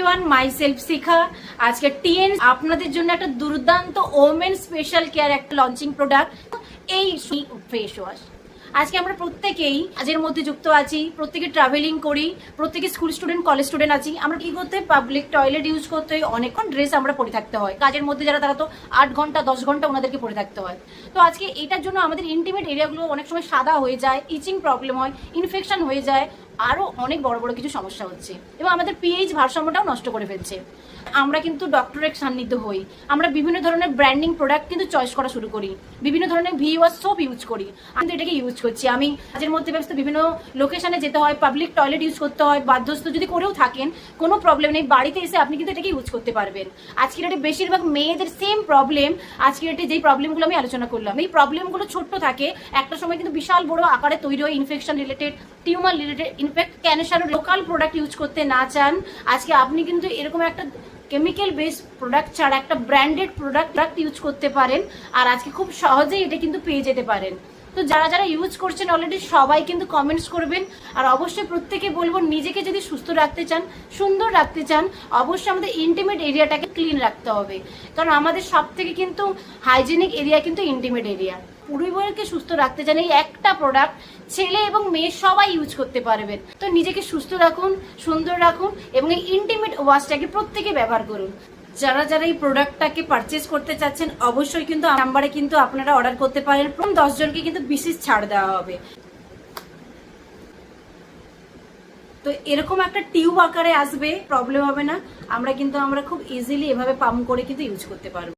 Everyone, my self শিখা। আজকে TN আপনাদের জন্য একটা দুর্দান্ত ওমেন স্পেশাল কেয়ার একটা লঞ্চিং প্রোডাক্ট, এই ফেস ওয়াশ। আজকে আমরা প্রত্যেকেই কাজের মধ্যে যুক্ত আছি, প্রত্যেকে ট্রাভেলিং করি, প্রত্যেকে স্কুল স্টুডেন্ট, কলেজ স্টুডেন্ট আছি। আমরা কি করতে হয়, পাবলিক টয়লেট ইউজ করতে হয়, অনেকক্ষণ ড্রেস আমরা পরে থাকতে হয়। কাজের মধ্যে যারা, তারা তো 8 ঘন্টা 10 ঘন্টা ওনাদেরকে পরে থাকতে হয়। তো আজকে এটার জন্য আমাদের ইন্টিমেট এরিয়াগুলো অনেক সময় সাদা হয়ে যায়, ইচিং প্রবলেম হয়, ইনফেকশন হয়ে যায়, আরও অনেক বড় বড় কিছু সমস্যা হচ্ছে এবং আমাদের পিএইচ ভারসাম্যটাও নষ্ট করে ফেলছে। আমরা কিন্তু ডক্টরের সান্নিধ্য হই, আমরা বিভিন্ন ধরনের ব্র্যান্ডিং প্রোডাক্ট কিন্তু চয়েস করা শুরু করি, বিভিন্ন ধরনের ভিওয়াস সোপ ইউজ করি। আমি তো এটাকে ইউজ করছি। আমি কাজের মধ্যে ব্যস্ত, বিভিন্ন লোকেশনে যেতে হয়, পাবলিক টয়লেট ইউজ করতে হয়, বাধ্যস্থ যদি করেও থাকেন কোনো প্রবলেম নেই, বাড়িতে এসে আপনি কিন্তু এটাকে ইউজ করতে পারবেন। আজকের ডেটে বেশিরভাগ মেয়েদের সেম প্রবলেম। আজকের ডেটে যেই প্রবলেমগুলো আমি আলোচনা করলাম, এই প্রবলেমগুলো ছোট্ট থাকে, একটা সময় কিন্তু বিশাল বড় আকারে তৈরি হয়, infection related, tumour related, in fact cancer. Local product use করতে না চান, আজকে আপনি কিন্তু এরকম একটা কেমিক্যাল বেসড প্রোডাক্ট ছাড়া একটা ব্র্যান্ডেড প্রোডাক্ট ইউজ করতে পারেন। আর আজকে খুব সহজেই এটা কিন্তু পেয়ে যেতে পারেন। তো যারা যারা ইউজ করছেন অলরেডি, সবাই কিন্তু কমেন্টস করবেন। আর অবশ্যই প্রত্যেকে বলবো, নিজেকে যদি সুস্থ রাখতে চান, সুন্দর রাখতে চান, অবশ্যই আমাদের ইন্টিমেট এরিয়াটাকে ক্লিন রাখতে হবে। কারণ আমাদের সব থেকে কিন্তু হাইজেনিক এরিয়া কিন্তু ইন্টিমেট এরিয়া। পরিবারকে সুস্থ রাখতে চান, এই একটা প্রোডাক্ট ছেলে এবং মেয়ে সবাই ইউজ করতে পারবেন। তো নিজেকে সুস্থ রাখুন, সুন্দর রাখুন এবং এই ইন্টিমেট ওয়াশটাকে প্রত্যেকে ব্যবহার করুন। যারা যারা এই প্রোডাক্টটাকে পারচেস করতে চাচ্ছেন, অবশ্যই কিন্তু নাম্বারে কিন্তু আপনারা অর্ডার করতে পারেন। প্রথম 10 জনকে কিন্তু বিশেষ ছাড় দেওয়া হবে। তো এরকম একটা টিউব আকারে আসবে, প্রবলেম হবে না। আমরা খুব ইজিলি এভাবে পাম্প করে কিন্তু ইউজ করতে পারবো।